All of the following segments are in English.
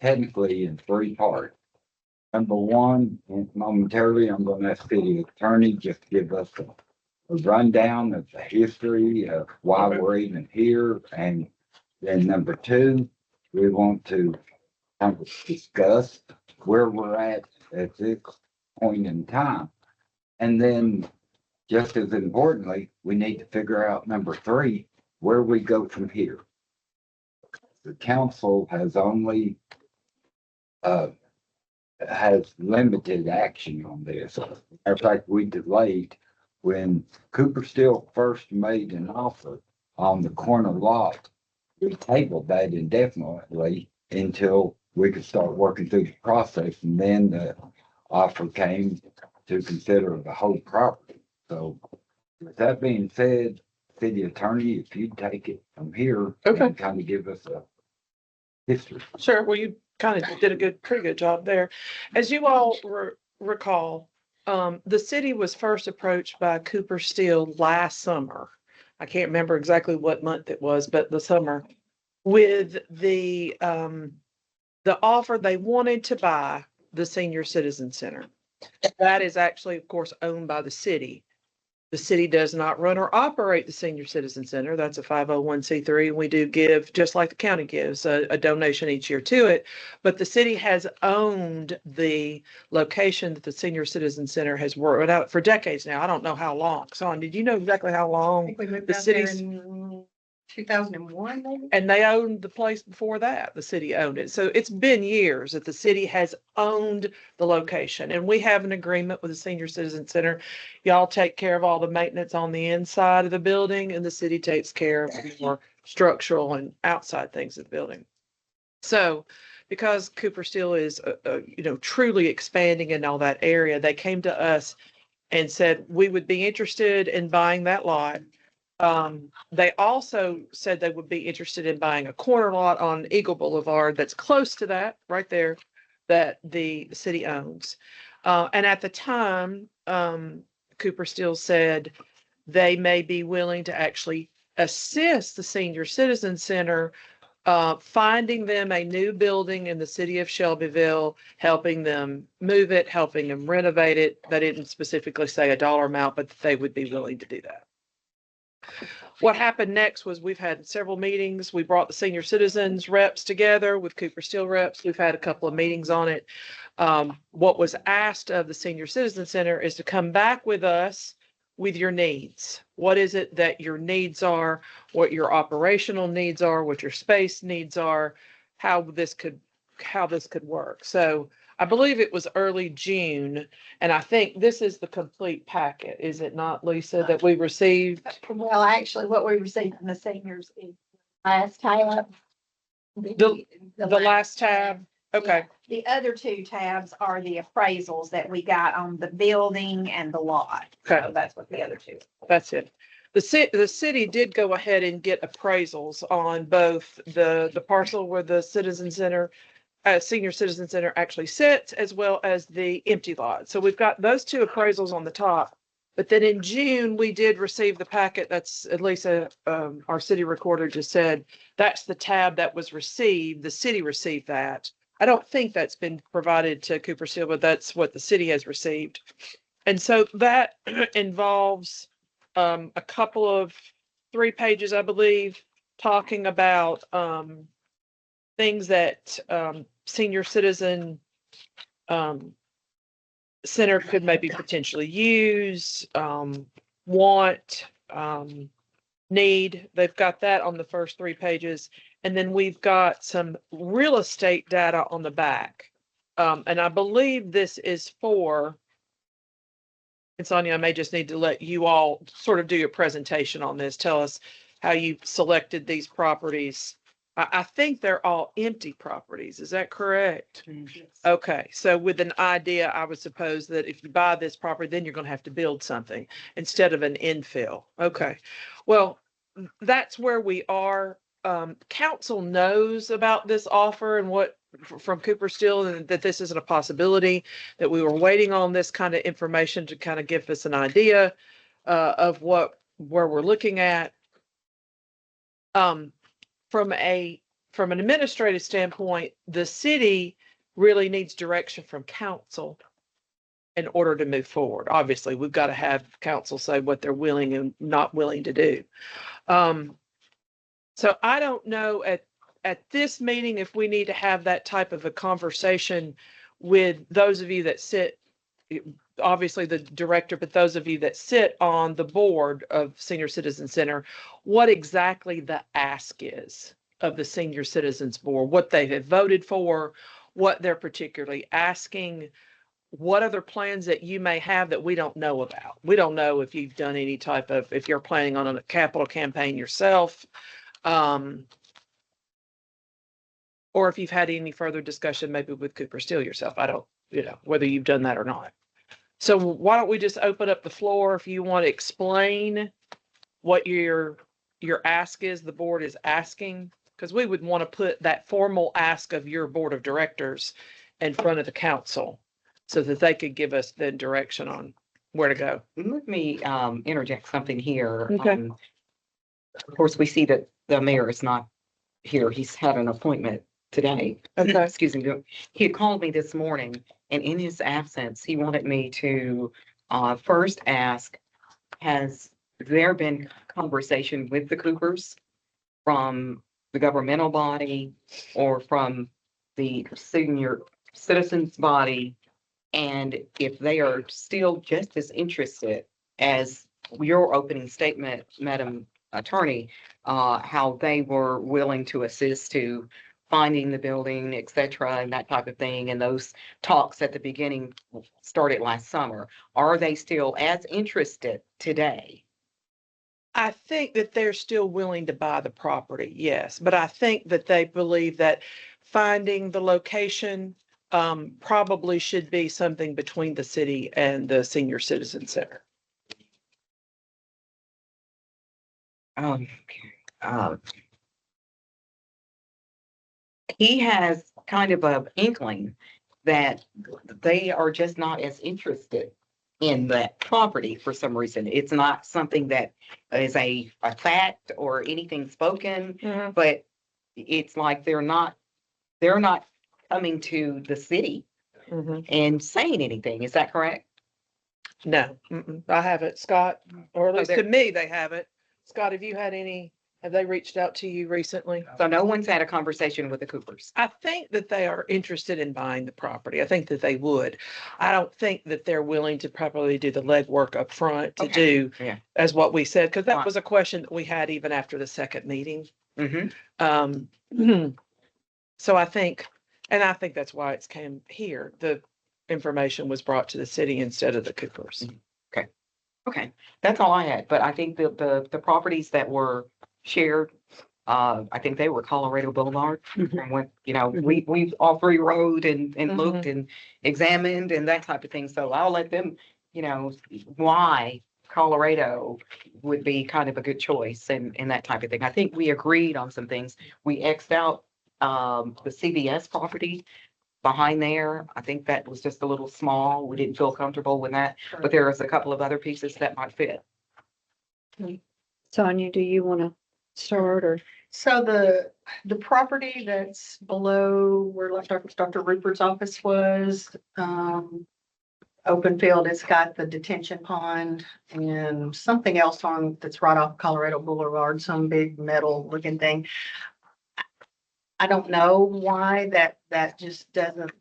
technically in three parts. Number one, and momentarily, I'm going to ask city attorney just to give us a rundown of the history of why Okay. we're even here. And then number two, we want to kind of discuss where we're at this point in time. And then just as importantly, we need to figure out number three, where we go from here. The council has only has limited action on this. Matter of fact, we delayed when Cooper Steel first made an offer on the corner lot. We tabled that indefinitely until we could start working through the process, and then the offer came to consider the whole property. So with that being said, city attorney, if you take it from here Okay. and kind of give us a history. Sure. Well, you kind of did a pretty good job there. As you all recall, the city was first approached by Cooper Steel last summer. I can't remember exactly what month it was, but the summer, with the offer they wanted to buy the Senior Citizen Center. That is actually, of course, owned by the city. The city does not run or operate the Senior Citizen Center. That's a 501c3, and we do give, just like the county gives, a donation each year to it. But the city has owned the location that the Senior Citizen Center has worked out for decades now. I don't know how long. Son, did you know exactly how I long? think we moved The out there city's- in 2001, maybe? And they owned the place before that. The city owned it. So it's been years that the city has owned the location. And we have an agreement with the Senior Citizen Center. Y'all take care of all the maintenance on the inside of the building, and the city takes care of the more structural and outside things of the building. So because Cooper Steel is, truly expanding in all that area, they came to us and said, we would be interested in buying that lot. They also said they would be interested in buying a corner lot on Eagle Boulevard that's close to that, right there, that the city owns. And at the time, Cooper Steel said they may be willing to actually assist the Senior Citizen Center, finding them a new building in the city of Shelbyville, helping them move it, helping them renovate it. They didn't specifically say a dollar amount, but they would be willing to do that. What happened next was we've had several meetings. We brought the senior citizens reps together with Cooper Steel reps. We've had a couple of meetings on it. What was asked of the Senior Citizen Center is to come back with us with your needs. What is it that your needs are, what your operational needs are, what your space needs are, how this could work. So I believe it was early June, and I think this is the complete packet, is it not, Lisa, that we received? Well, actually, what we received from the seniors is last tab. The last tab? Okay, Yeah. The other two tabs are the appraisals that we got on the building and the lot. Okay. So that's what the other two. that's it. The city did go ahead and get appraisals on both the parcel where the Citizen Center, Senior Citizen Center actually sits, as well as the empty lot. So we've got those two appraisals on the top. But then in June, we did receive the packet. That's at least our city recorder just said, that's the tab that was received. The city received that. I don't think that's been provided to Cooper Steel, but that's what the city has received. And so that involves a couple of 3 pages, I believe, talking about things that Senior Citizen Center could maybe potentially use, want, need. They've got that on the first 3 pages. And then we've got some real estate data on the back. And I believe this is for, and Sonia, I may just need to let you all sort of do your presentation on this. Tell us how you selected these properties. I think they're all empty properties. Is that correct? Okay, so with an idea, I would suppose that if you buy this property, then you're going to have to build something instead of an infill. Okay, well, that's where we are. Council knows about this offer and what from Cooper Steel, and that this isn't a possibility, that we were waiting on this kind of information to kind of give us an idea of where we're looking at. From a from an administrative standpoint, the city really needs direction from council in order to move forward. Obviously, we've got to have council say what they're willing and not willing to do. So I don't know at this meeting if we need to have that type of a conversation with those of you that sit, obviously the director, but those of you that sit on the board of Senior Citizen Center, what exactly the ask is of the Senior Citizens Board, what they have voted for, what they're particularly asking, what other plans that you may have that we don't know about. We don't know if you've done any type of, if you're planning on a capital campaign yourself, or if you've had any further discussion maybe with Cooper Steel yourself. I don't, whether you've done that or not. So why don't we just open up the floor if you want to explain what your ask is, the board is asking, because we would want to put that formal ask of your board of directors in front of the council so that they could give us the direction on where to go. Let me interject something here. Okay. Of course, we see that the mayor is not here. He's had an appointment today. Okay. Excuse me. He had called me this morning, and in his absence, he wanted me to first ask, has there been conversation with the Coopers from the governmental body or from the senior citizens body? And if they are still just as interested as your opening statement, Madam Attorney, how they were willing to assist to finding the building, et cetera, and that type of thing. And those talks at the beginning started last summer. Are they still as interested today? I think that they're still willing to buy the property, yes, but I think that they believe that finding the location probably should be something between the city and the Senior Citizen Center. He has kind of an inkling that they are just not as interested in that property for some reason. It's not something that is a fact or anything spoken, but it's like they're not coming to the city and saying anything. Is that correct? No, I haven't, Scott, or at least they're- to me, they haven't. Scott, have they reached out to you recently? So no one's had a conversation with the Coopers. I think that they are interested in buying the property. I think that they would. I don't think that they're willing to probably do the legwork up front to do Yeah. as what we said, because that Right. was a question that we had even after the second meeting. Mm-hmm. So I think that's why it's came here. The information was brought to the city instead of the Coopers. Okay, that's all I had, but I think the properties that were shared, I think they were Colorado Boulevard. And went, we all three rode and looked and examined and that type of thing. So I'll let them, why Colorado would be kind of a good choice and that type of thing. I think we agreed on some things. We X'd out the CVS property behind there. I think that was just a little small. We didn't feel comfortable with that, but there was a couple of other pieces that might fit. Sonia, do you want to start or? So the property that's below where Dr. Rupert's office was, open field, it's got the detention pond and something else that's right off Colorado Boulevard, some big metal looking thing. I don't know why that just doesn't,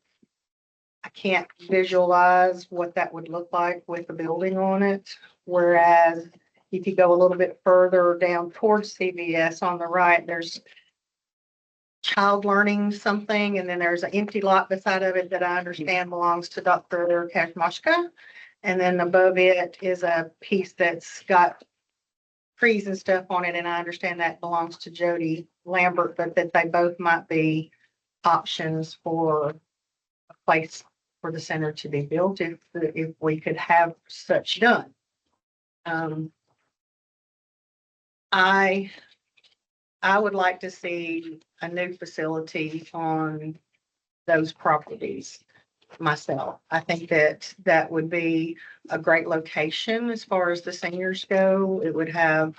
I can't visualize what that would look like with the building on it. Whereas if you go a little bit further down towards CVS on the right, there's child learning something, and then there's an empty lot beside of it that I understand belongs to Dr. Kashmashka. And then above it is a piece that's got trees and stuff on it, and I understand that belongs to Jody Lambert, but that they both might be options for a place for the center to be built if we could have such done. I would like to see a new facility on those properties myself. I think that would be a great location as far as the seniors go. It would have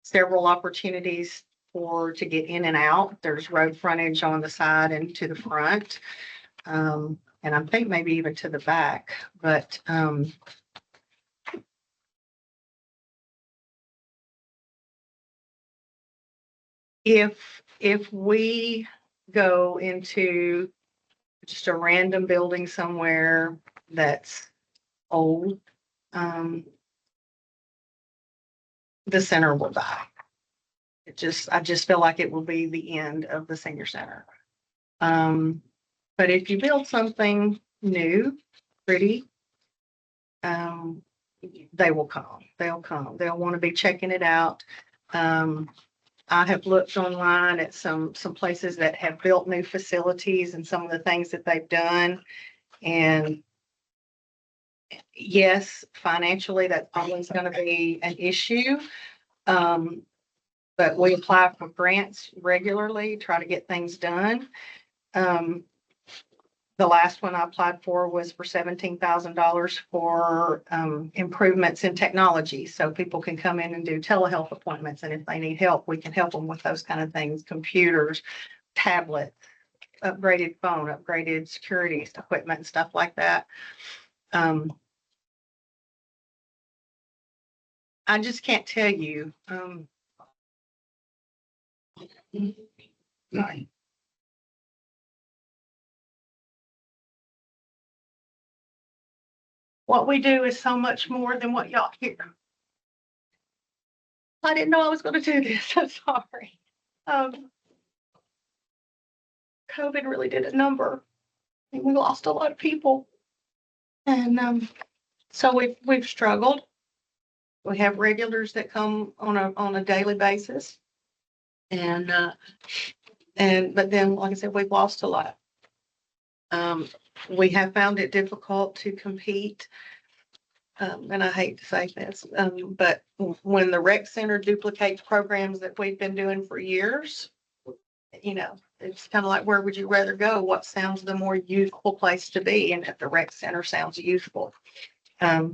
several opportunities to get in and out. There's road frontage on the side and to the front. And I think maybe even to the back, but, if we go into just a random building somewhere that's old, the center will die. I just feel like it will be the end of the senior center. But if you build something new, pretty, they will come. They'll come. They'll want to be checking it out. I have looked online at some places that have built new facilities and some of the things that they've done. And yes, financially, that's always going to be an issue. But we apply for grants regularly, try to get things done. The last one I applied for was for $17,000 for improvements in technology. So people can come in and do telehealth appointments. And if they need help, we can help them with those kind of things, computers, tablets, upgraded phone, upgraded security equipment, and stuff like that. I just can't tell you. Right. What we do is so much more than what y'all hear. I didn't know I was going to do this. I'm sorry. COVID really did a number, and we lost a lot of people. And so we've struggled. We have regulars that come on a daily basis, and but then, like I said, we've lost a lot. We have found it difficult to compete. And I hate to say this, but when the rec center duplicates programs that we've been doing for years, it's kind of like, where would you rather go? What sounds the more youthful place to be? And if the rec center sounds youthful. I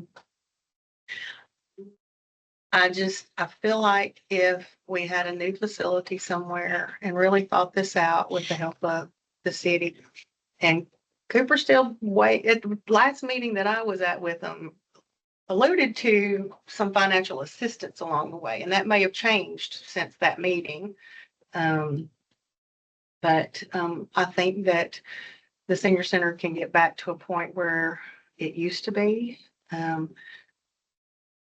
feel like if we had a new facility somewhere and really thought this out with the help of the city, and Cooper still at the last meeting that I was at with them, alluded to some financial assistance along the way, and that may have changed since that meeting. But I think that the senior center can get back to a point where it used to be.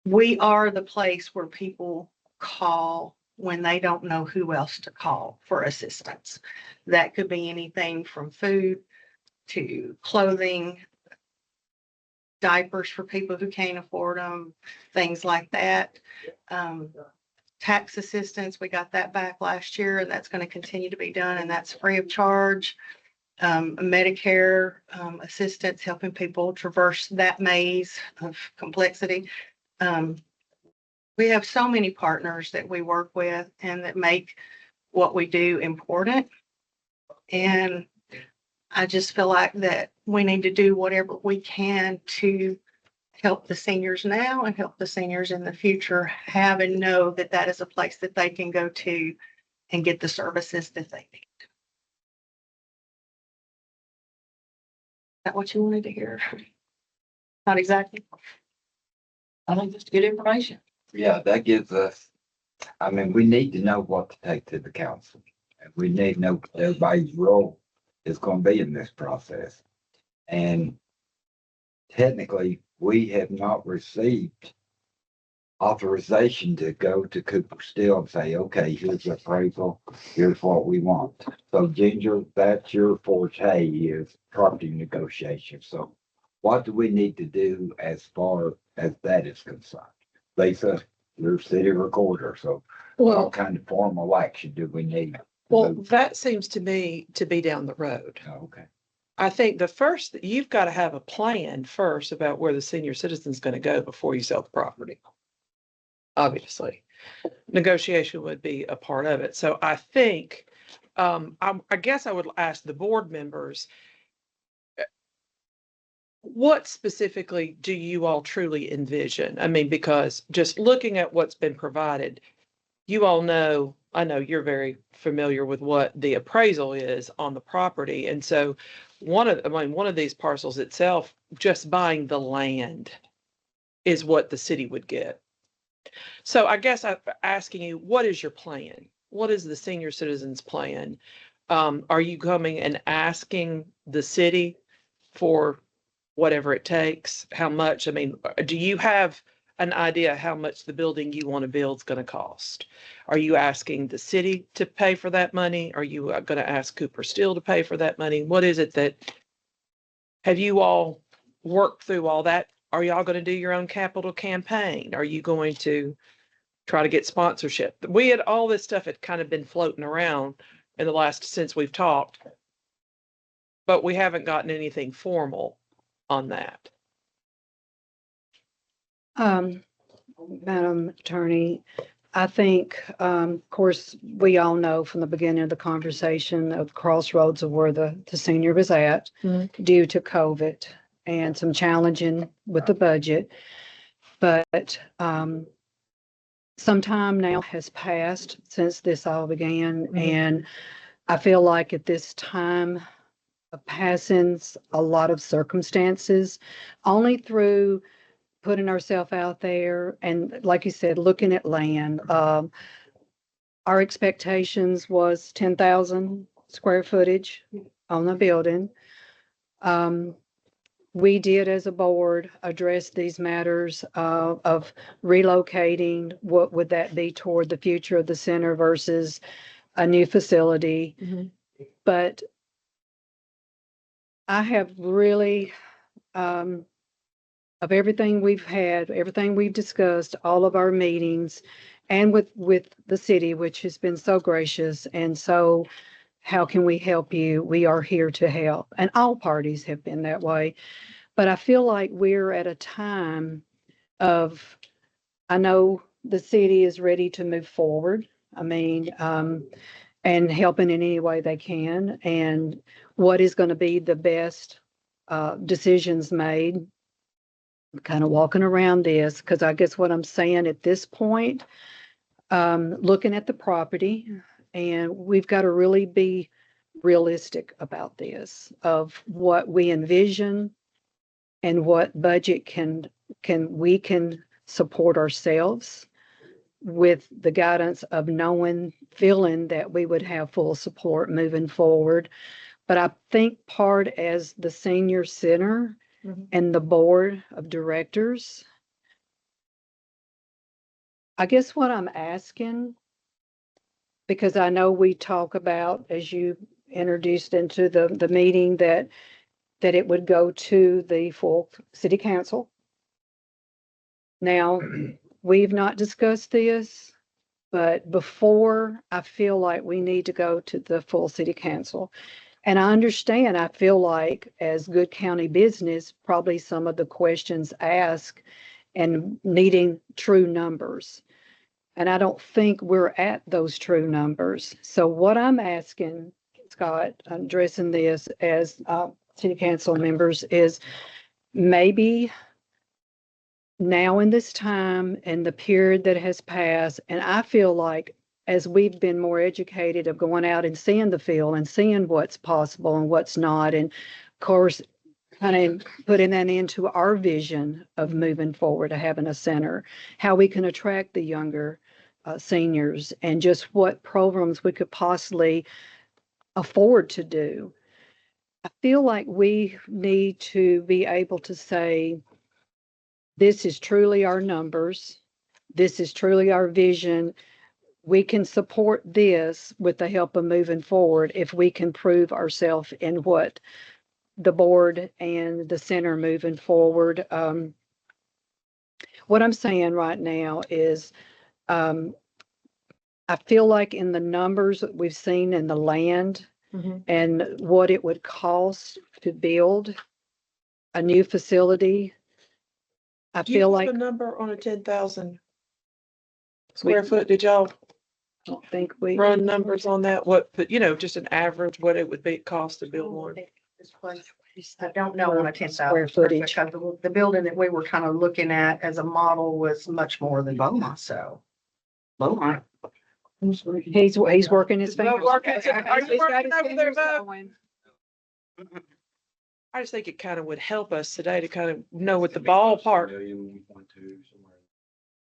We are the place where people call when they don't know who else to call for assistance. That could be anything from food to clothing, diapers for people who can't afford them, things like that. Tax assistance, we got that back last year, and that's going to continue to be done, and that's free of charge. Medicare assistance, helping people traverse that maze of complexity. We have so many partners that we work with and that make what we do important. And I just feel like that we need to do whatever we can to help the seniors now and help the seniors in the future have and know that that is a place that they can go to and get the services that they need. Is that what you wanted to hear? Not exactly. I think that's good information. Yeah, that gives us, we need to know what to take to the council. And we need to know what everybody's role is going to be in this process. And technically, we have not received authorization to go to Cooper Steel and say, okay, here's the appraisal, here's what we want. So Ginger, that's your forte, is property negotiation. So what do we need to do as far as that is concerned? Lisa, you're city recorder, so Well, what kind of formal action do we need? well, that seems to me to be down the road. Oh, okay. I think you've got to have a plan first about where the senior citizen's going to go before you sell the property. Obviously, negotiation would be a part of it. So I think, I guess I would ask the board members, what specifically do you all truly envision? Because just looking at what's been provided, you all know I know you're very familiar with what the appraisal is on the property. And so one of these parcels itself, just buying the land is what the city would get. So I guess I'm asking you, what is your plan? What is the senior citizens plan? Are you coming and asking the city for whatever it takes? How much? I mean, do you have an idea how much the building you want to build is going to cost? Are you asking the city to pay for that money? Are you going to ask Cooper Steel to pay for that money? What is it that, have you all worked through all that? Are y'all going to do your own capital campaign? Are you going to try to get sponsorship? We had all this stuff had kind of been floating around in the last, since we've talked, but we haven't gotten anything formal on that. Madam Attorney, I think, of course, we all know from the beginning of the conversation of crossroads of where the senior was at due to COVID and some challenging with the budget. But some time now has passed since this all began, and I feel like at this time of passings, a lot of circumstances, only through putting ourselves out there and, like you said, looking at land. Our expectations was 10,000 square footage on the building. We did, as a board, address these matters of relocating. What would that be toward the future of the center versus a new facility? But I have really, of everything we've had, everything we've discussed, all of our meetings, and with the city, which has been so gracious and so, how can we help you? We are here to help. And all parties have been that way. But I feel like we're at a time of, I know the city is ready to move forward. I mean, and helping in any way they can. And what is going to be the best decisions made. Kind of walking around this, because I guess what I'm saying at this point, looking at the property, and we've got to really be realistic about this, of what we envision and what budget we can support ourselves with the guidance of feeling that we would have full support moving forward. But I think part as the senior center and the board of directors, I guess what I'm asking, because I know we talk about, as you introduced into the meeting, that it would go to the full city council. Now, we've not discussed this, but before, I feel like we need to go to the full city council. And I understand, I feel like as good county business, probably some of the questions asked and needing true numbers. And I don't think we're at those true numbers. So what I'm asking, Scott, addressing this as city council members, is maybe now in this time and the period that has passed, and I feel like as we've been more educated of going out and seeing the field and seeing what's possible and what's not, and of course, kind of putting that into our vision of moving forward to having a center, how we can attract the younger seniors, and just what programs we could possibly afford to do. I feel like we need to be able to say, this is truly our numbers. This is truly our vision. We can support this with the help of moving forward if we can prove ourselves in what the board and the center moving forward. What I'm saying right now is, I feel like in the numbers that we've seen in the land and what it would cost to build a new facility, I Do you feel have like a number on a 10,000 square foot? Did y'all I don't think we. run numbers on that? What, just an average, what it would be cost to build one? I don't know on a 10,000 Square footage. because the building that we were kind of looking at as a model was much more than Beaumont, so. Beaumont He's working his Well, fingers. working- are you He's got working his over there, fingers Bo? going. I just think it kind of would help us today to kind of know what the ballpark Million, 1.2, somewhere.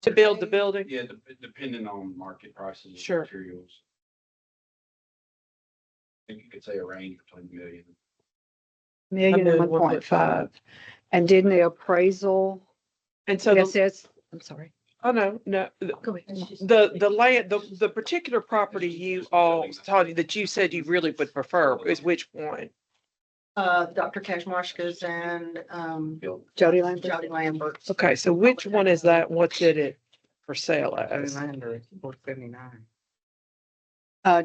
to build the building. Yeah, depending on market prices. of Sure. Materials. I think you could say a range between million. Million and 1.5. And didn't the appraisal, And so, yes, the- yes, I'm sorry. oh, no, Go ahead. the land, the particular property you all, Tony, that you said you really would prefer is which one? Dr. Kazmarska's and, Jody Lambert. Jody Lambert's. Okay, so which one is that? What's it for sale as? 479.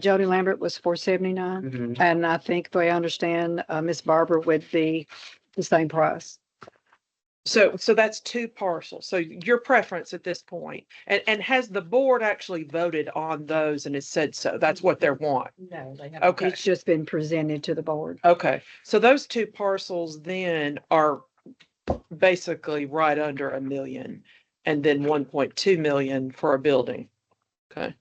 Jody Lambert was 479. Mhm. And I think the way I understand, Miss Barber would be the same price. So that's two parcels. So your preference at this point, and has the board actually voted on those and has said so? That's what they want. No, they haven't. Okay. It's just been presented to the board. Okay, so those two parcels then are basically right under a million and then 1.2 million for a building. Okay,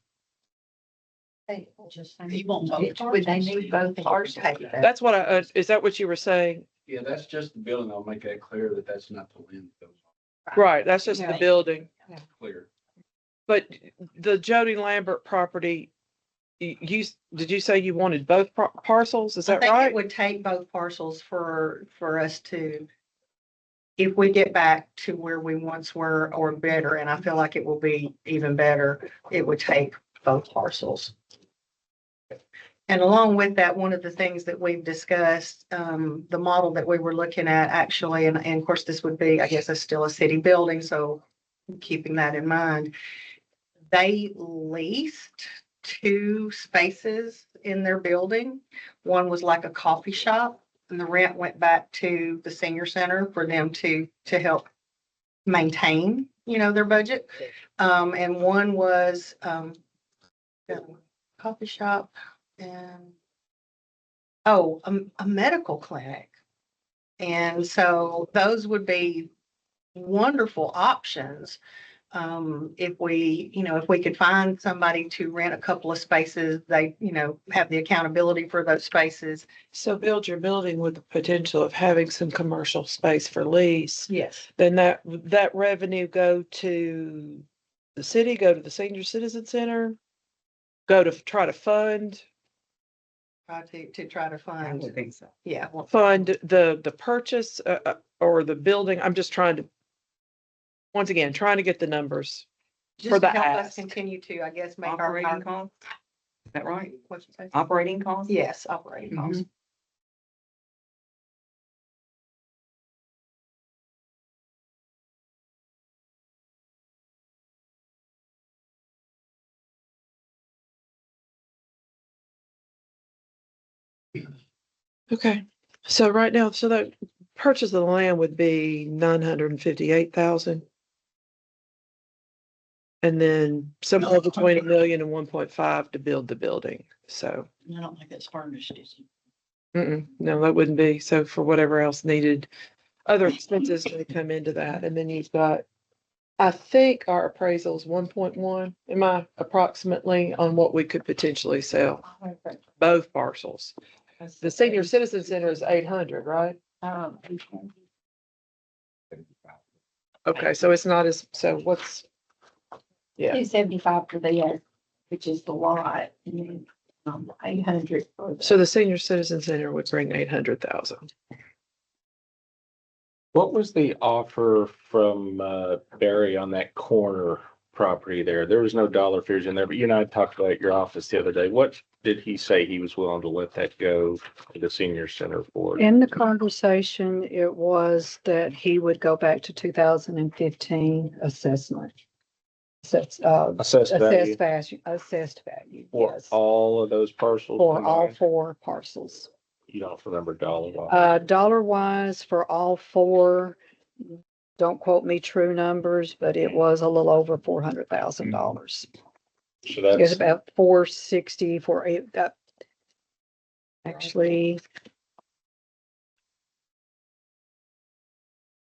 You want both? Would they need both parcels? that's what is that what you were saying? Yeah, that's just the building. I'll make that clear that that's not the land that goes Right, that's just the Yeah. building. on. Clear. But the Jody Lambert property, did you say you wanted both parcels? Is I that think right? it would take both parcels for us to, if we get back to where we once were or better, and I feel like it will be even better, it would take both parcels. And along with that, one of the things that we've discussed, the model that we were looking at actually, and of course, this would be, I guess, it's still a city building, so keeping that in mind. They leased 2 spaces in their building. One was like a coffee shop, and the rent went back to the senior center for them to help maintain, their budget. And one was, coffee shop and, a medical clinic. And so those would be wonderful options. If we could find somebody to rent a couple of spaces, they, have the accountability for those spaces. So build your building with the potential of having some commercial space for lease. Yes. Then that revenue go to the city, go to the senior citizen center, go to try to fund Try to I find, would think so. yeah. the purchase or the building. I'm just trying to, once again, trying to get the numbers. Just the to help us ask. continue to, I guess, make Operating costs? Is that right? What'd you say? Operating costs? Yes, operating costs. Okay, so right now, so the purchase of the land would be 958,000. And then somewhere between 1 million and 1.5 to build the building, so. I don't think it's furnished, is it? No, that wouldn't be, so for whatever else needed, other expenses may come into that, and then you've got. I think our appraisal is 1.1, am I approximately on what we could potentially sell, both parcels? The senior citizen center is 800, right? Okay, so it's not as, so what's? Yeah, 275 for the, which is the lot, and then 800 for the. so the senior citizen center would bring 800,000. What was the offer from Barry on that corner property there? There was no dollar figures in there, but you and I talked about at your office the other day. What did he say he was willing to let that go to the senior center for? In the conversation, it was that he would go back to 2015 assessment. Assessed value, assessed value, For yes, all of those parcels for all combined? 4 parcels. You don't remember dollar? Dollar wise for all 4, don't quote me true numbers, but it was a little over $400,000. So It's that's, about 460, 48, actually,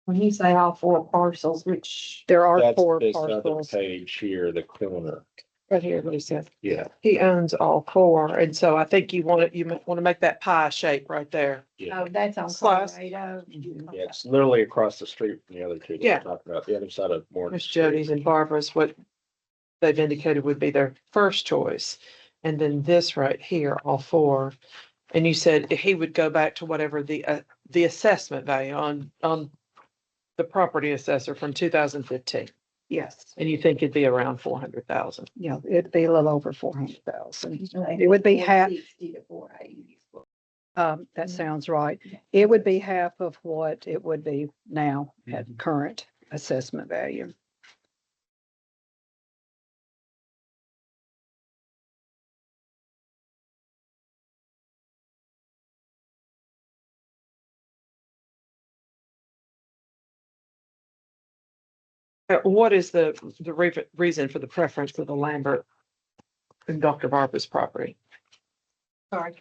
When you say all 4 parcels, which, there are that's 4 this other parcels. page here, the corner. Right here, Lisa. Yeah, He owns all four, and so I think you want to make that pie shape right there. Oh, that's on Slice. Colorado. yeah, it's literally across the street from the other two. that we're Yeah. Talking about the other side of Morgan Miss Street. Jody's and Barbara's, what they've indicated would be their first choice. And then this right here, all four. And you said he would go back to whatever the assessment value on the property assessor from 2015. Yes, And you think it'd be around 400,000. yeah, it'd be a little over 400,000. It would be half, 460 to 480. that sounds right. It would be half of what it would be now at current assessment value. What is the reason for the preference for the Lambert and Dr. Barbara's property? Sorry.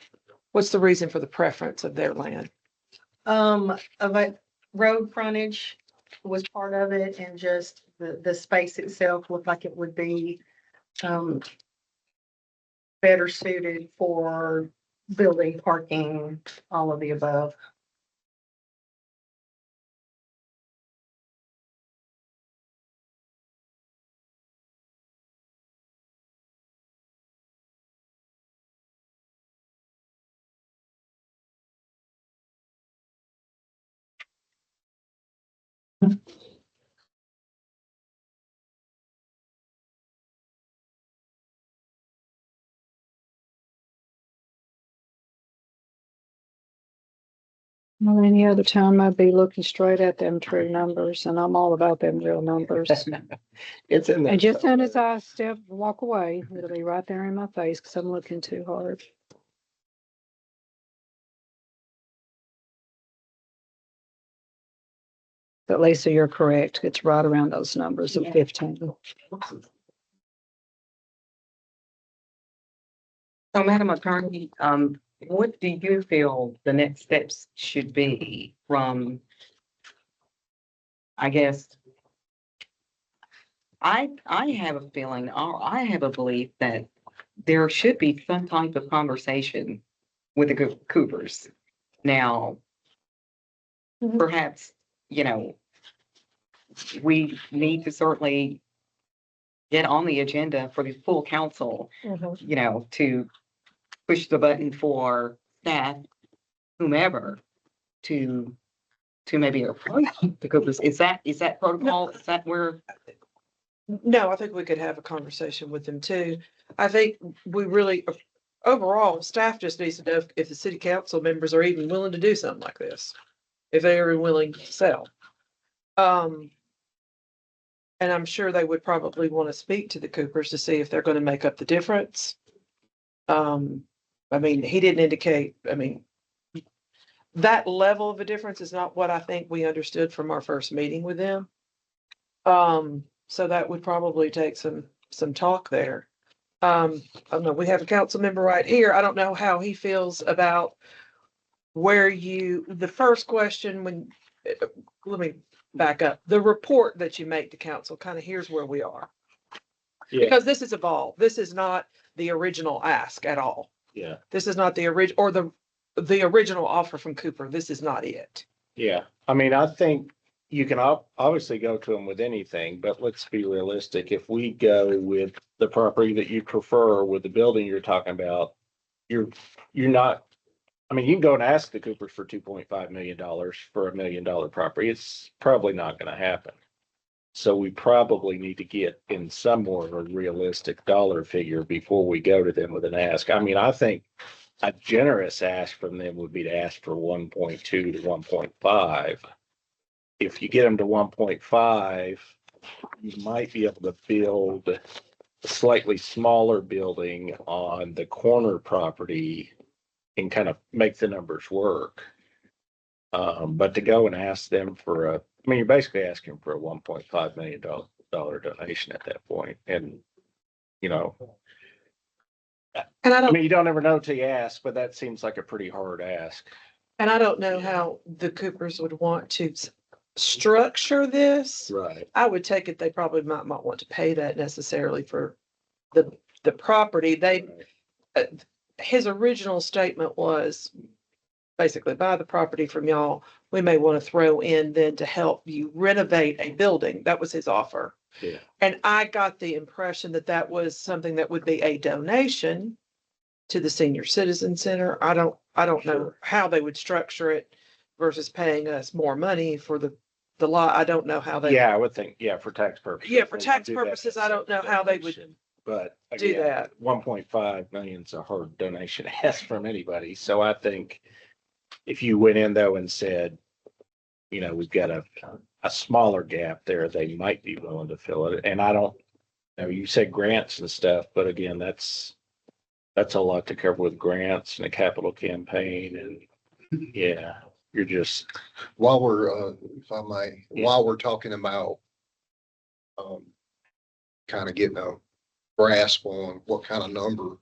What's the reason for the preference of their land? Of a road frontage was part of it, and just the space itself looked like it would be better suited for building, parking, all of the above. Well, any other time I'd be looking straight at them true numbers, and I'm all about them real numbers. It's in there. And just soon as I walk away, it'll be right there in my face because I'm looking too hard. But Lisa, you're correct. It's right around those numbers of 15. So, Madam Attorney, what do you feel the next steps should be from, I guess, I have a feeling, or I have a belief that there should be some type of conversation with the Coopers. Now, perhaps, we need to certainly get on the agenda for the full council, to push the button for staff, whomever, to maybe approach the Coopers. Is that protocol? Is that where? No, I think we could have a conversation with them too. I think we really, overall, staff just needs to know if the city council members are even willing to do something like this. If they are willing to sell. And I'm sure they would probably want to speak to the Coopers to see if they're going to make up the difference. He didn't indicate, that level of a difference is not what I think we understood from our first meeting with them. So that would probably take some talk there. I don't know, we have a council member right here. I don't know how he feels about the first question let me back up. The report that you make to council, kind of here's where we are. Yeah. Because this is evolved. This is not the original ask at all. Yeah. This is not the original, or the original offer from Cooper. This is not it. Yeah. I think you can obviously go to them with anything, but let's be realistic. If we go with the property that you prefer with the building you're talking about, you're not, you can go and ask the Coopers for $2.5 million for $1 million property. It's probably not going to happen. So we probably need to get in some more of a realistic dollar figure before we go to them with an ask. I think a generous ask from them would be to ask for 1.2 to 1.5. If you get them to 1.5, you might be able to build a slightly smaller building on the corner property and kind of make the numbers work. But to go and ask them for you're basically asking for a $1.5 million donation at that point. And, And you don't ever know till you ask, but that seems like a pretty hard ask. And I don't know how the Coopers would want to structure this. Right. I would take it, they probably might want to pay that necessarily for the property, uh, his original statement was basically buy the property from y'all. We may want to throw in then to help you renovate a building. That was his offer. Yeah. And I got the impression that that was something that would be a donation to the Senior Citizen Center. I don't know how they would structure it versus paying us more money for the lot. I don't know how they. Yeah, I would think, yeah, for tax purposes. Yeah, for they tax do that purposes, as I a don't know how they would donation. But do again, that. 1.5 million is a hard donation to ask from anybody. So I think if you went in though and said, you know, we've got a smaller gap there, they might be willing to fill it. And I don't know, you said grants and stuff, but again, that's a lot to cover with grants and a capital campaign. And yeah, you're just, While we're, if I may, Yeah. while we're talking about kind of getting a grasp on what kind of number,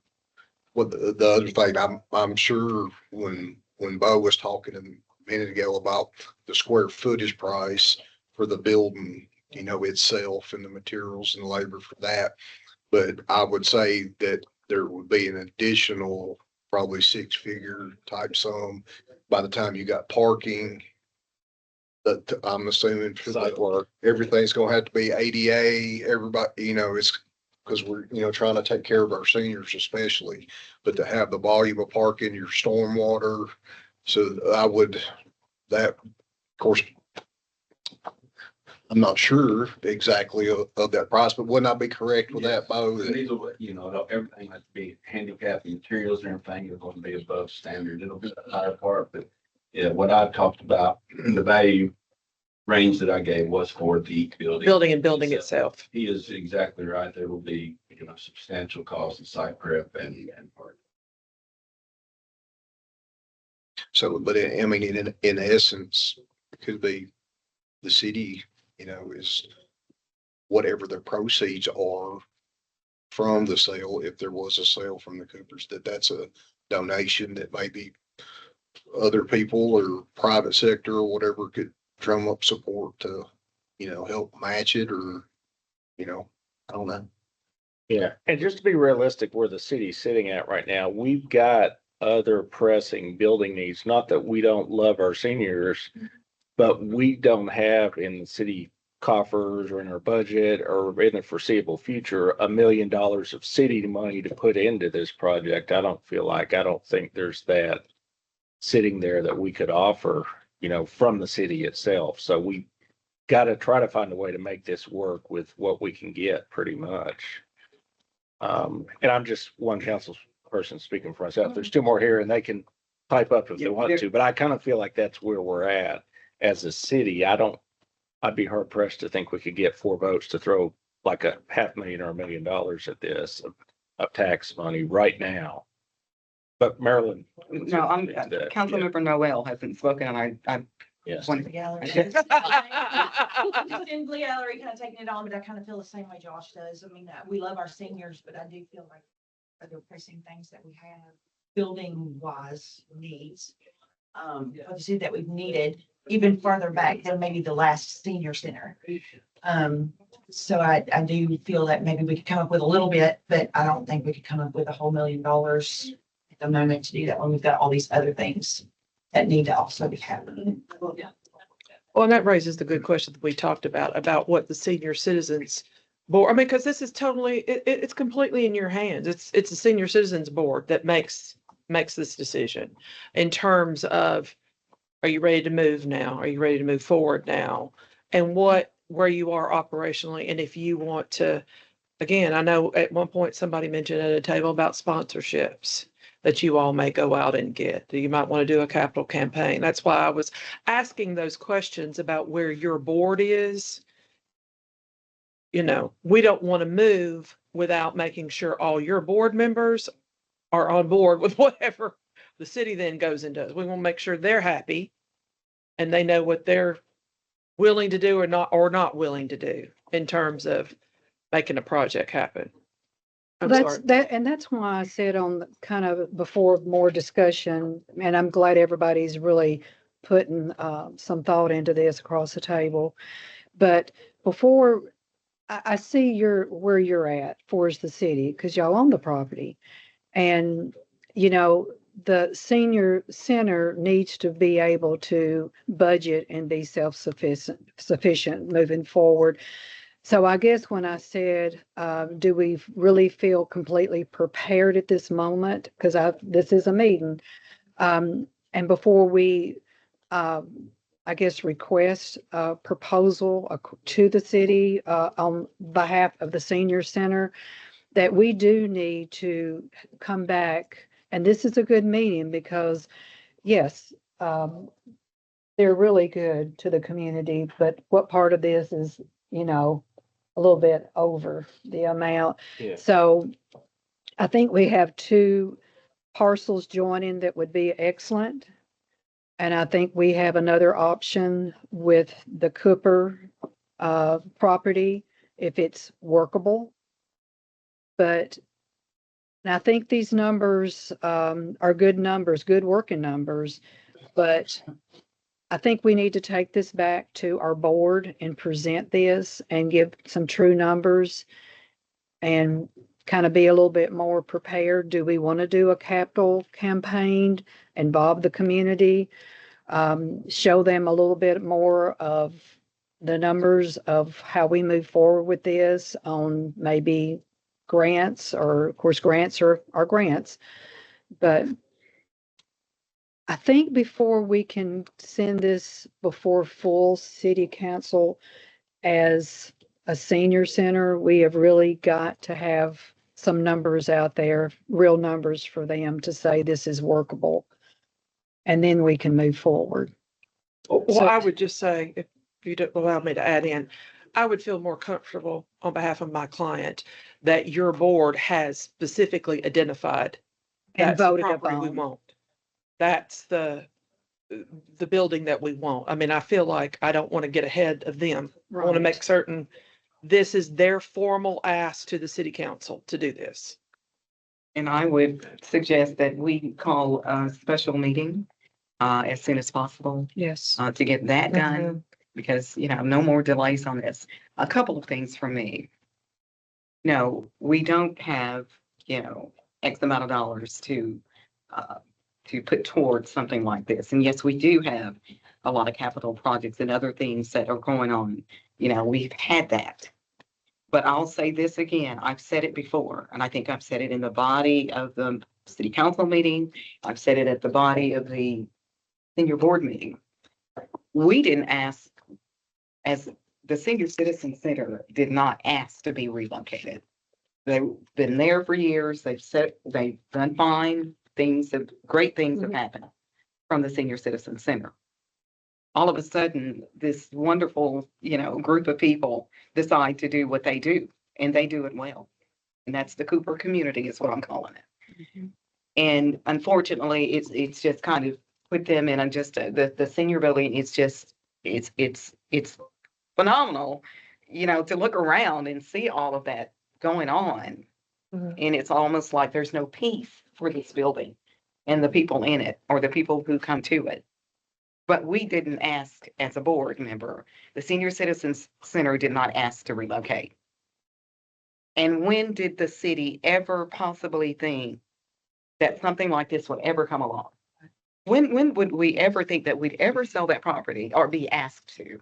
what the other thing, I'm sure when Bo was talking a minute ago about the square footage price for the building, you know, itself and the materials and labor for that. But I would say that there would be an additional probably 6-figure type sum by the time you got parking. That I'm assuming for site work. everything's gonna have to be ADA, everybody, you know, it's because we're, you know, trying to take care of our seniors especially, but to have the volume of parking, your stormwater. So I would, that, of course, I'm not sure exactly of that price, but wouldn't I be correct with that, Bo? And these will, you know, everything has to be handicapped, materials and everything is going to be above standard. It'll be the higher part, but yeah, what I talked about, the value range that I gave was for the building. Itself. He is exactly right. There will be, you know, substantial cost in site prep and part. So, but I mean, in essence, it could be the city, you know, is whatever the proceeds are from the sale, if there was a sale from the Coopers, that's a donation that maybe other people or private sector or whatever could drum up support to, you know, help match it or, you know, I don't know. Yeah, and just to be realistic, where the city's sitting at right now, we've got other pressing building needs. Not that we don't love our seniors, but we don't have in the city coffers or in our budget or in the foreseeable future, $1 million of city money to put into this project. I don't think there's that sitting there that we could offer, you know, from the city itself. So we got to try to find a way to make this work with what we can get pretty much. And I'm just one council person speaking for myself. There's 2 more here and they can pipe up if they want to, but I kind of feel like that's where we're at as a city. I'd be hard pressed to think we could get 4 votes to throw like a $500,000 or $1 million at this of tax money right now. But Maryland. No, Councilmember Noel hasn't spoken and I Yes. wanted Gallery. to. Assembly gallery kind of taking it on, but I kind of feel the same way Josh does. I mean, we love our seniors, but I do feel like other pressing things that we have building wise needs. For the city that we've needed even further back than maybe the last senior center. So I do feel that maybe we could come up with a little bit, but I don't think we could come up with a whole $1 million at the moment to do that when we've got all these other things that need to also be happening. Well, and that raises the good question that we talked about what the senior citizens board, I mean, because this is totally, it's completely in your hands. It's the senior citizens board that makes this decision in terms of, are you ready to move now? Are you ready to move forward now? And where you are operationally. And if you want to, again, I know at one point somebody mentioned at a table about sponsorships that you all may go out and get. You might want to do a capital campaign. That's why I was asking those questions about where your board is. You know, we don't want to move without making sure all your board members are on board with whatever the city then goes and does. We want to make sure they're happy and they know what they're willing to do or not willing to do in terms of making a project happen. I'm sorry. That's why I said on kind of before more discussion, and I'm glad everybody's really putting some thought into this across the table. But before I see where you're at for the city, because y'all own the property. And, you know, the senior center needs to be able to budget and be sufficient moving forward. So I guess when I said, do we really feel completely prepared at this moment? Because this is a meeting. And before we, I guess, request a proposal to the city on behalf of the senior center, that we do need to come back. And this is a good meeting because, yes, they're really good to the community, but what part of this is, you know, a little bit over the amount. Yeah. So I think we have two parcels joining that would be excellent. And I think we have another option with the Cooper property if it's workable. But and I think these numbers are good numbers, good working numbers. But I think we need to take this back to our board and present this and give some true numbers and kind of be a little bit more prepared. Do we want to do a capital campaign, involve the community, show them a little bit more of the numbers of how we move forward with this on maybe grants, or of course grants are grants, but I think before we can send this before full city council as a senior center, we have really got to have some numbers out there, real numbers for them to say this is workable. And then we can move forward. Well, I would just say, if you don't allow me to add in, I would feel more comfortable on behalf of my client that your board has specifically identified And that's the voted property we upon. want. That's the building that we want. I mean, I feel like I don't want to get ahead of them. I want to Right. make certain this is their formal ask to the city council to do this. And I would suggest that we call a special meeting as soon as possible Yes. to get that done, because, you know, no more delays on this. A couple of things from me. No, we don't have, you know, X amount of dollars to put towards something like this. And yes, we do have a lot of capital projects and other things that are going on. You know, we've had that. But I'll say this again, I've said it before, and I think I've said it in the body of the city council meeting. I've said it at the body of the senior board meeting. We didn't ask, as the Senior Citizen Center did not ask to be relocated. They've been there for years. They've done fine. Great things have happened from the Senior Citizen Center. All of a sudden, this wonderful, you know, group of people decide to do what they do, and they do it well. And that's the Cooper community is what I'm calling it. And unfortunately, it's just kind of put them in the senior building. It's phenomenal, you know, to look around and see all of that going on. And it's almost like there's no peace for this building and the people in it, or the people who come to it. But we didn't ask as a board member. The Senior Citizens Center did not ask to relocate. And when did the city ever possibly think that something like this would ever come along? When would we ever think that we'd ever sell that property or be asked to?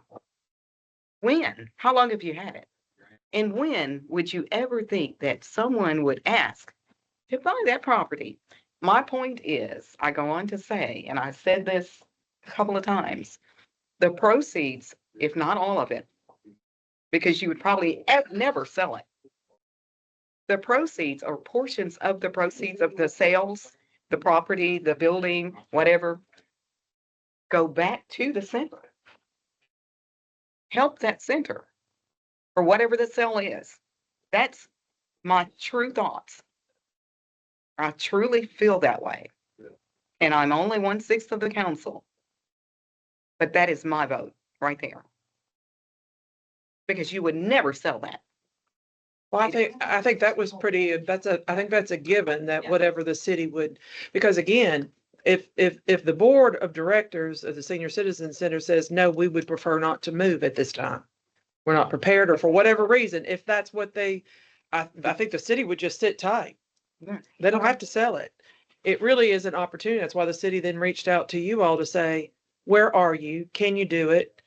When? How long have you had it? And when would you ever think that someone would ask to buy that property? My point is, I go on to say, and I said this a couple of times, the proceeds, if not all of it, because you would probably never sell it. The proceeds, or portions of the proceeds of the sales, the property, the building, whatever, go back to the center. Help that center, or whatever the sale is. That's my true thoughts. I truly feel that way. And I'm only 1/6 of the council. But that is my vote right there. Because you would never sell that. Well, I think that was pretty, I think that's a given that Yeah. whatever the city would, because again, if the board of directors of the Senior Citizen Center says, no, we would prefer not to move at this time, we're not prepared, or for whatever reason, if that's what I think the city would just sit tight. Yeah. They don't have to sell it. It really is an opportunity. That's why the city then reached out to you all to say, where are you? Can you do it?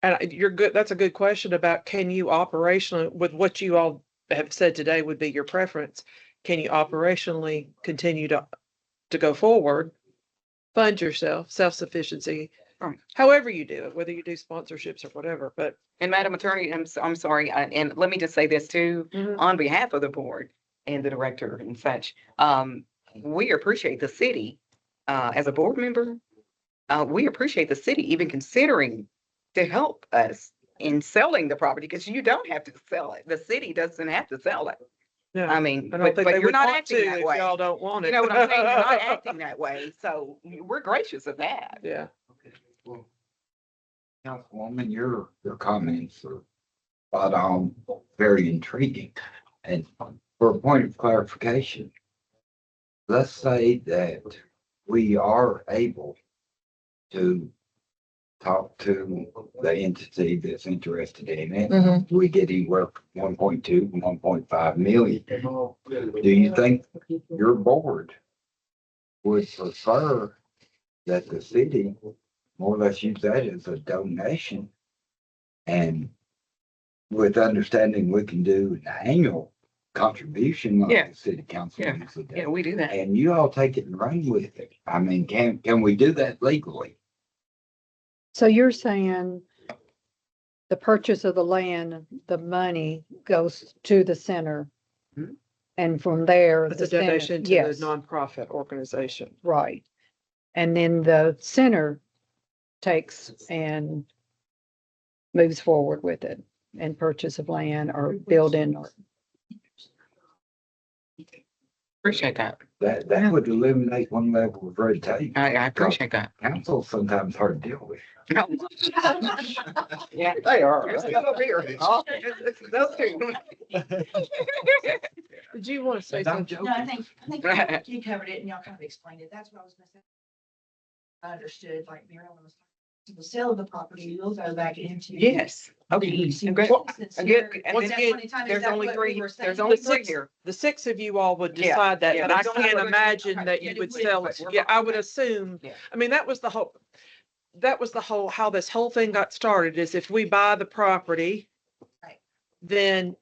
And you're good. That's a good question about, can you operationally, with what you all have said today would be your preference, can you operationally continue to go forward, fund yourself, self-sufficiency, Right. however you do it, whether you do sponsorships or whatever, but. And Madam Attorney, I'm sorry, and let me just say this too, on behalf of the board and the director and such, we appreciate the city, as a board member, we appreciate the city even considering to help us in selling the property, because you don't have to sell it. The city doesn't have to sell it. No, I mean, I don't think but they you're would not want acting to that if way. y'all don't want it. You know what I'm saying? You're not acting that way, so we're gracious of that. Yeah. Well, Councilwoman, your comments are spot on, very intriguing. And for a point of clarification, let's say that we are able to talk to the entity that's interested in it. Mhm. We get anywhere from 1.2 and 1.5 million. Do you think your board would prefer that the city more or less use that as a donation? And with understanding we can do an annual contribution Yeah. like the city council Yeah. usually does. Yeah, we do that. And you all take it and run with it. I mean, can we do that legally? So you're saying the purchase of the land, the money goes to the center. Mhm. And from there. It's the a center- donation to the yes, nonprofit organization. right. And then the center takes and moves forward with it and purchase of land or building or. Appreciate that. That would eliminate one level of red tape. I appreciate that. Council's sometimes hard to deal with. No. Yeah. They are. You're still over here. Oh, it's those two. Did you want to say And I'm something? No, I joking. think you covered it and y'all kind of explained it. That's what I was gonna say. I understood, like Mary Ellen was talking, the sale of the property will go back into. Yes. the Okay. senior Great. citizens And center. and At once that again, point in time, is There's that only what we three, were saying? there's only The three six- here. The six of you all would Yeah, decide that, yeah, but I there's only can't three. imagine Okay, that yeah, you it would would- sell it. Yeah, I would assume, Yeah. I mean, that was the whole, how this whole thing got started, is if we buy the property, Right. then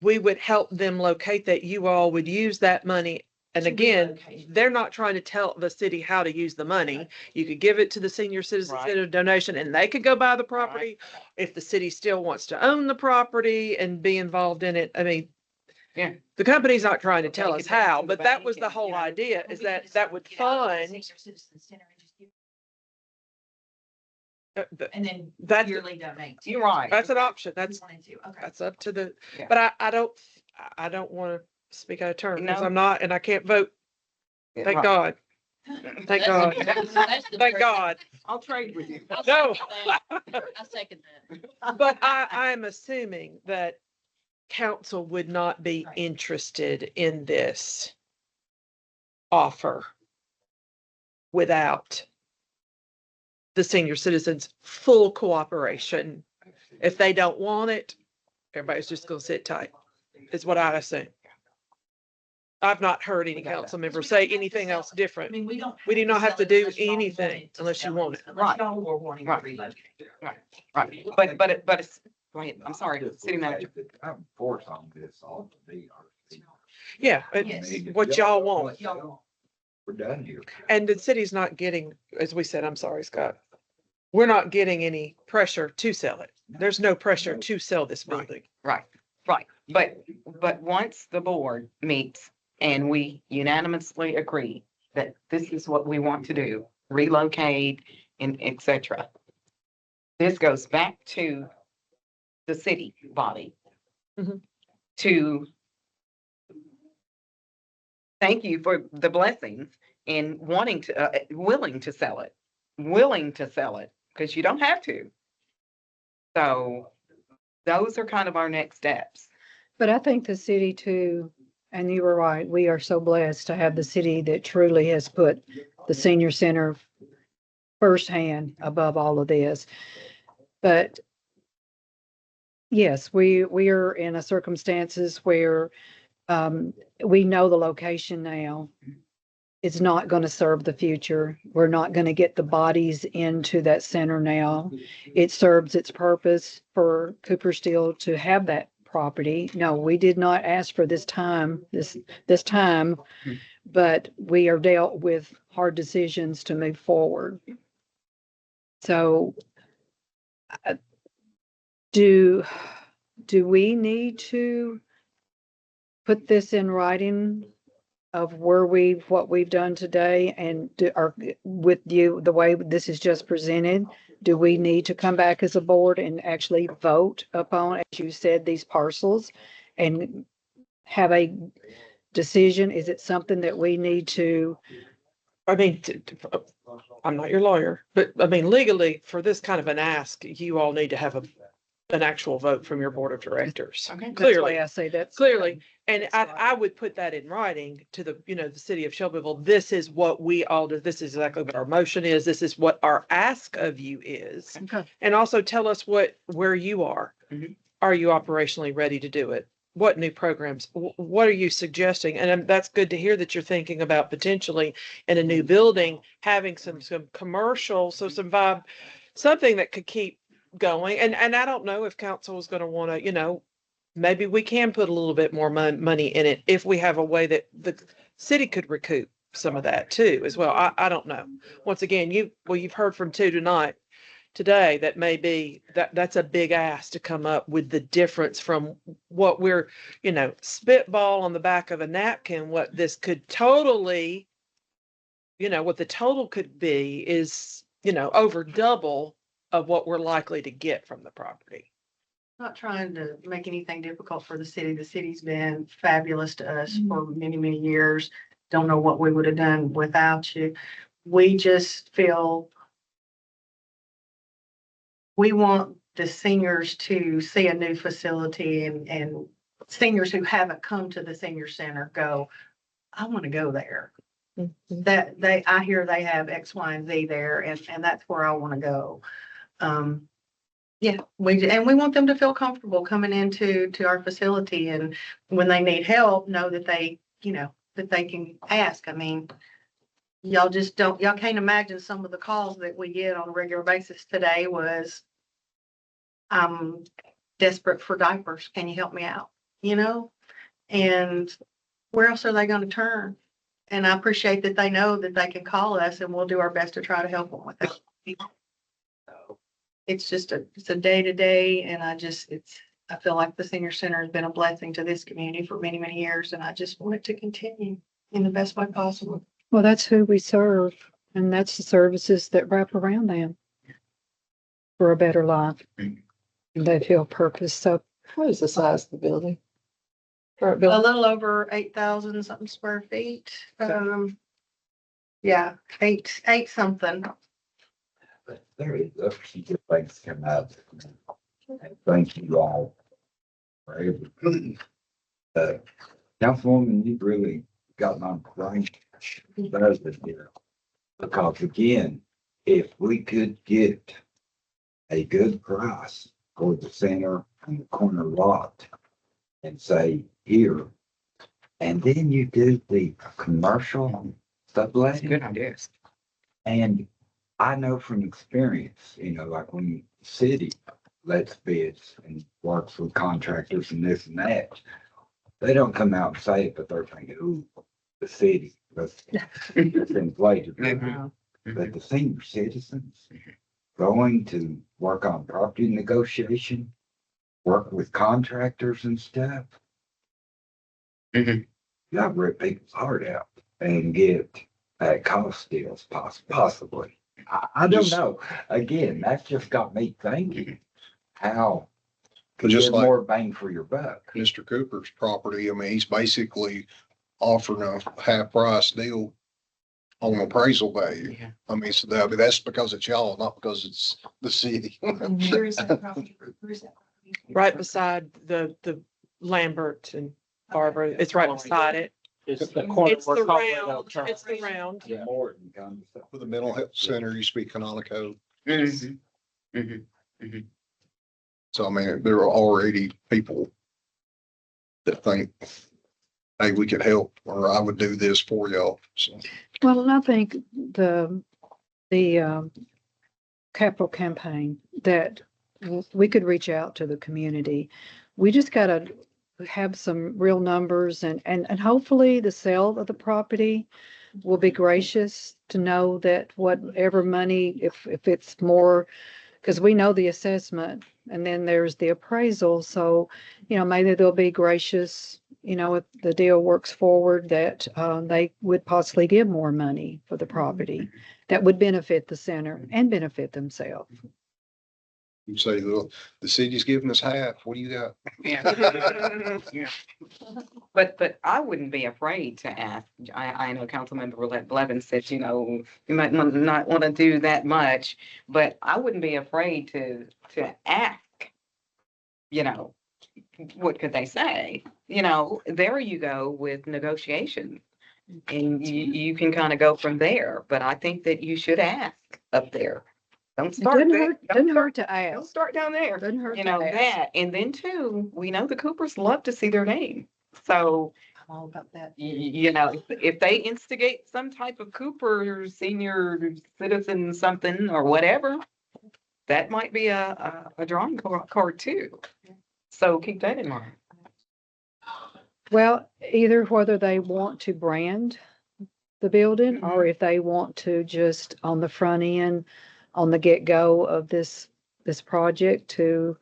we would help them locate that. You all would use that money. And To again, relocate. they're not trying to tell the city how to use the money. You could give it to the senior citizen Right. center donation and they could go buy the property. If the city still wants to own the property and be involved in it, I mean, Yeah. the company's not trying to tell Take us it back how, to the but that bank was the and, whole you know, idea, Well, is we that could that would get out of the fund. senior citizen center and just give- The- And then That's, yearly donate. You're right. that's an option. If you That's, wanted to, okay. that's up to the, Yeah. but I don't want to speak out of turn because No. I'm not, and I can't vote. Yeah, Thank right. God. Thank God. Thank God. I'll trade with you. No. I second that. But I'm assuming that council would not be Right. interested in this offer without the senior citizens' full cooperation. If they don't want it, everybody's just gonna sit tight, is what I assume. I've not heard any We got that. council member We don't say have to anything sell else it. I different. mean, we don't. We do not have sell to it do unless y'all anything wanted to unless you sell want it. Unless y'all were wanting to Right. relocate. Right. But it's, go ahead. I'm sorry, city manager. I'm forced on this all to be our. Yeah, Yes. it's what y'all want. Y'all want. We're done here. And the city's not getting, as we said, I'm sorry, Scott, we're not getting any pressure to sell it. There's no pressure to sell this Right. building. Right. But once the board meets and we unanimously agree that this is what we want to do, relocate and et cetera, this goes back to the city body Mhm. to thank you for the blessings in wanting to, willing to sell it, because you don't have to. So those are kind of our next steps. But I think the city too, and you were right, we are so blessed to have the city that truly has put the senior center firsthand above all of this. But yes, we are in a circumstances where, we know the location now. It's not going to serve the future. We're not going to get the bodies into that center now. It serves its purpose for Cooper Steel to have that property. No, we did not ask for this time, this time, but we are dealt with hard decisions to move forward. So, uh, do we need to put this in writing of what we've done today, and with you, the way this is just presented, do we need to come back as a board and actually vote upon, as you said, these parcels and have a decision? Is it something that we need to? I mean, I'm not your lawyer, but I mean, legally, for this kind of an ask, you all need to have an actual vote from your board of directors. Okay. That's Clearly. why I say that. Clearly, and I would put that in writing to the, the city of Shelbyville. This is what we all do. This is exactly what our motion is. This is what our ask of you is. Okay. And also tell us where you are. Mhm. Are you operationally ready to do it? What new programs? What are you suggesting? And that's good to hear that you're thinking about potentially in a new building, having some commercial, so some vibe, something that could keep going. And I don't know if council is going to want to, maybe we can put a little bit more money in it if we have a way that the city could recoup some of that too as well. I don't know. Once again, you've heard from two today that may be that's a big ask to come up with the difference from what we're, spitball on the back of a napkin, what this could totally, what the total could be is, over double of what we're likely to get from the property. Not trying to make anything difficult for the city. The city's been fabulous to us for many, many years. Don't know what we would have done without you. We just feel we want the seniors to see a new facility, and seniors who haven't come to the senior center go, I want to go there. That I hear they have X, Y, and Z there, and that's where I want to go. Yeah, we want them to feel comfortable coming into our facility, and when they need help, know that they can ask. I mean, y'all can't imagine some of the calls that we get on a regular basis. Today was, I'm desperate for diapers. Can you help me out? And where else are they going to turn? And I appreciate that they know that they can call us, and we'll do our best to try to help them with that. It's just it's a day to day, and I feel like the senior center has been a blessing to this community for many, many years, and I just want it to continue in the best way possible. Well, that's who we serve, and that's the services that wrap around them for a better life. And they feel purpose. So, What is the size of the building? A little over 8,000 something square feet. Yeah, eight something. But there is a few good things come out. And thank you all for everything. Councilwoman, you've really gotten on point. Because again, if we could get a good price for the center and the corner lot and say here, and then you do the commercial subletting. Good ideas. And I know from experience, like when the city lets bids and works with contractors and this and that, they don't come out and say it, but they're thinking, ooh, the city, that's inflated. But the senior citizens going to work on property negotiation, work with contractors and stuff. You gotta rip people's heart out and get at cost deals possibly. I don't know. Again, that's just got me thinking how could you Just get like- more bang for your buck? Mr. Cooper's property, I mean, he's basically offering a half price deal on appraisal value. Yeah. I mean, so that's because it's y'all, not because it's the city. Where is that property? Where is that property? Right beside the Lambert and Barbara. It's right beside it. It's the corner. It's the we're calling it round. Elk It's the round. Yeah. Morton comes up. For the mental health center, you speak Canonico. Mhm. Mhm. Mhm. So I mean, there are already people that think, hey, we could help, or I would do this for y'all. So Well, and I think the capital campaign that we could reach out to the community. We just gotta have some real numbers and hopefully the sale of the property will be gracious to know that whatever money, if it's more, because we know the assessment and then there's the appraisal. So, maybe they'll be gracious, if the deal works forward, that they would possibly give more money for the property that would benefit the center and benefit themselves. you say, the city's giving us half. What do you got? Yeah. But I wouldn't be afraid to ask. I know Councilmember Blevins said, you might not want to do that much, but I wouldn't be afraid to ask, what could they say? There you go with negotiation. And you can kind of go from there, but I think that you should ask up there. Don't It start doesn't there. hurt, Don't doesn't start- hurt to Don't ask. start down there. Doesn't hurt You to know, ask. that, and then too, we know the Coopers love to see their name. So, I'm all about that. if they instigate some type of Cooper senior citizen something or whatever, that might be a drawing card too. So keep that in mind. Well, either whether they want to brand the building or if they want to just on the front end, on the get-go of this project to,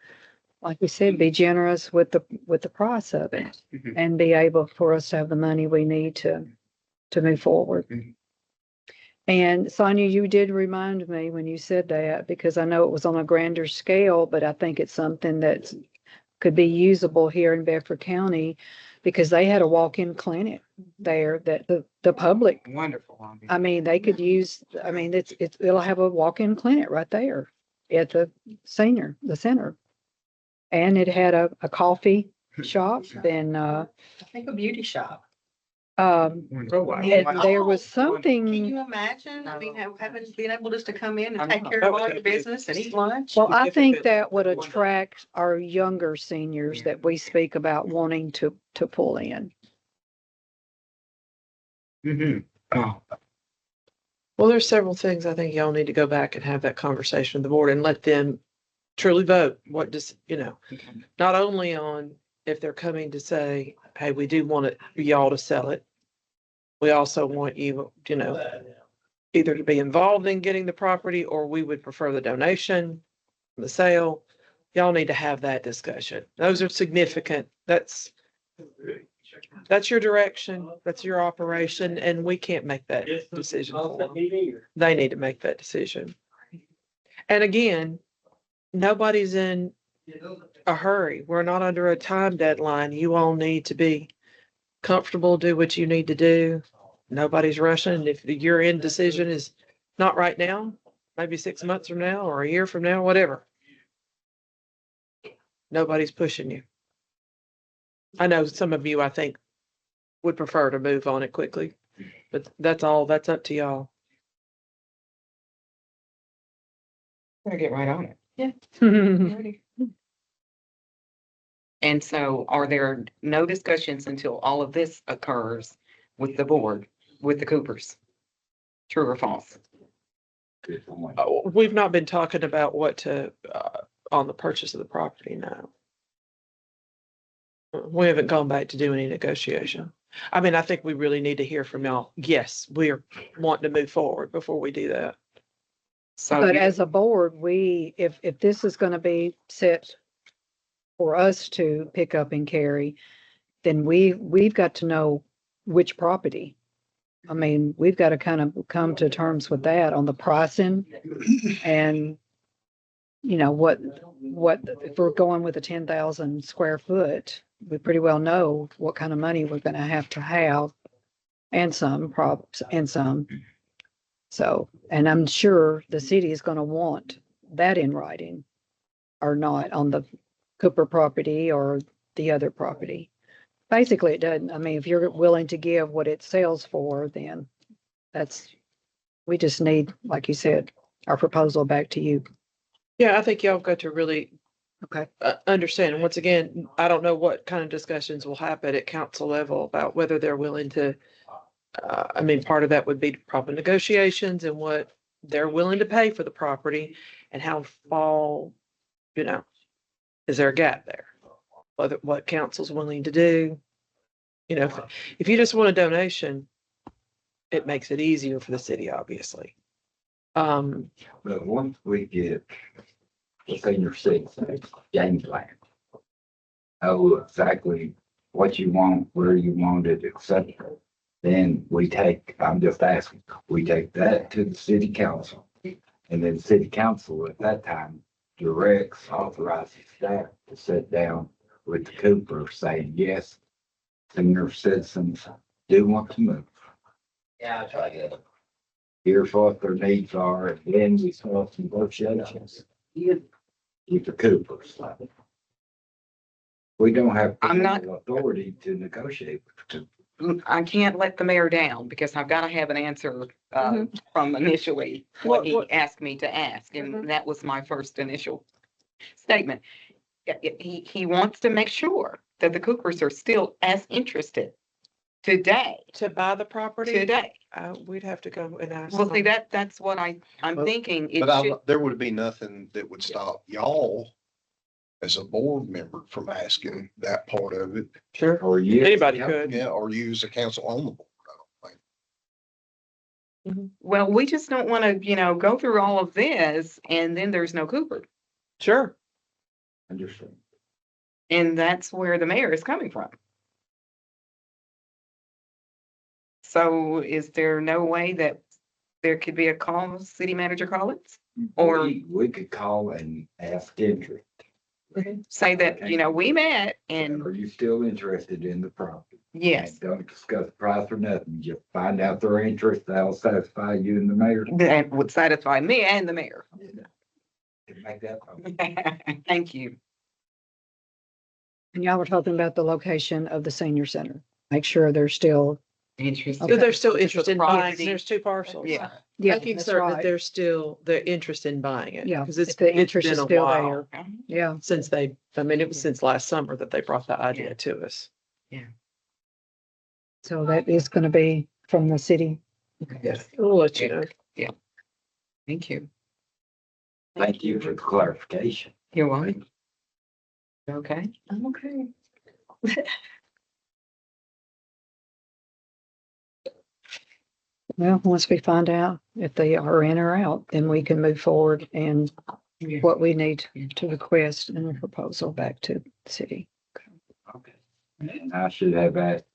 like we said, be generous with the price of it Mhm. and be able for us to have the money we need to move forward. Mhm. And Sonia, you did remind me when you said that, because I know it was on a grander scale, but I think it's something that could be usable here in Bedford County because they had a walk-in clinic there that the public, Wonderful. I mean, they could use, I mean, it'll have a walk-in clinic right there at the center. And it had a coffee shop and, I think a beauty shop. and there was Can something, you imagine? I mean, having, being able just to come in I and take know. care of all your business and eat lunch? well, I think that would attract our younger seniors that we speak about wanting to pull in. Mhm. Oh, Well, there's several things I think y'all need to go back and have that conversation with the board and let them truly vote. What does, okay. not only on if they're coming to say, hey, we do want y'all to sell it. We also want you, either to be involved in getting the property or we would prefer the donation, the sale. Y'all need to have that discussion. Those are significant. That's your direction. That's your operation. And we can't make that decision for them. They need to make that decision. And again, nobody's in a hurry. We're not under a time deadline. You all need to be comfortable, do what you need to do. Nobody's rushing. If your end decision is not right now, maybe 6 months from now or a year from now, whatever. Nobody's pushing you. I know some of you, I think, would prefer to move on it quickly, but that's up to y'all. Better get right on it. Mhm. Ready. And so are there no discussions until all of this occurs with the board, with the Coopers? True or false? Good point. We've not been talking about what to, on the purchase of the property now. We haven't gone back to do any negotiation. I mean, I think we really need to hear from y'all. Yes, we're wanting to move forward before we do that. So But as a board, if this is gonna be set for us to pick up and carry, then we've got to know which property. I mean, we've got to kind of come to terms with that on the pricing and, what, if we're going with a 10,000 square foot, we pretty well know what kind of money we're gonna have to have and some problems and some. So, and I'm sure the city is gonna want that in writing or not on the Cooper property or the other property. Basically, it doesn't, I mean, if you're willing to give what it sells for, then we just need, like you said, our proposal back to you. Yeah, I think y'all got to really Okay. Understand. And once again, I don't know what kind of discussions will happen at council level about whether they're willing to. I mean, part of that would be probably negotiations and what they're willing to pay for the property and how fall, you know, is there a gap there? Whether what council's willing to do. You know, if you just want a donation, it makes it easier for the city, obviously. But once we get the senior citizens game plan, know exactly what you want, where you want it, etc. Then we take, I'm just asking, we take that to the city council. And then city council at that time directs, authorizes staff to sit down with the Cooper saying, yes, senior citizens do want to move. Yeah, I tried it. Here's what their needs are, and then we start negotiations with the Coopers. We don't have I'm not- authority to negotiate with the Coopers. I can't let the mayor down because I've got to have an answer from initially what he asked me to ask. And that was my first initial statement. He wants to make sure that the Coopers are still as interested today, To buy the property, we'd have to go and ask. Well, see, them. that's what I'm But- thinking. It But should, there would be nothing that would stop y'all as a board member from asking that part of it. Sure. Or you. Anybody could. Yeah, or you as a council on the board. I don't think. well, we just don't want to, go through all of this and then there's no Cooper. Sure. Understand. And that's where the mayor is coming from. So is there no way that there could be a call, city manager Collins? Or- We could call and ask interest. Say that, we met and Are you still interested in the property? yes, And don't discuss price or nothing. Just find out their interest. That'll satisfy you and the mayor. that would satisfy me and the mayor. To make that vote. Thank you. And y'all were talking about the location of the senior center. Make sure they're still, Interesting. So they're still Because interested in the buying. property- There's two parcels. Yeah. yeah, Making that's certain that right. there's still, they're interested in buying it. Yeah, Because it's if the it's interest been is a still while there. Yeah. since it was since last summer that they brought the idea Yeah. to us. So that is going to be from the city. Yes. We'll let you know. Thank you. Thank you for the clarification. You're welcome. Okay. I'm okay. Well, once we find out if they are in or out, then we can move forward and what we need to request in a proposal back to the city. Okay. And I should have that.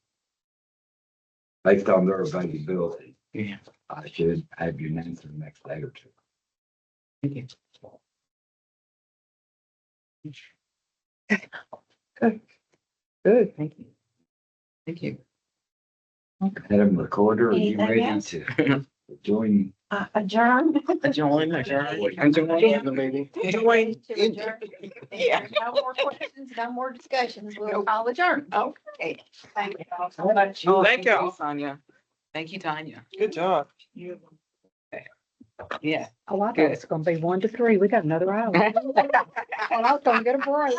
Based on their availability, Yeah. I should have your answer the next day or two. Thank you. Good. Thank you. Thank you. Madam Recorder, are you Anything ready else? to join? Adjourn. Join the meeting. Join. Yeah. No more questions, no more discussions. We'll call adjourn. Okay. Thank you all so much. Oh, Thank y'all. Sonia. Thank you, Tanya. Good job. Yeah. Oh, I thought it's going to be 1 to 3. We got another hour. Well, I was going to get a break.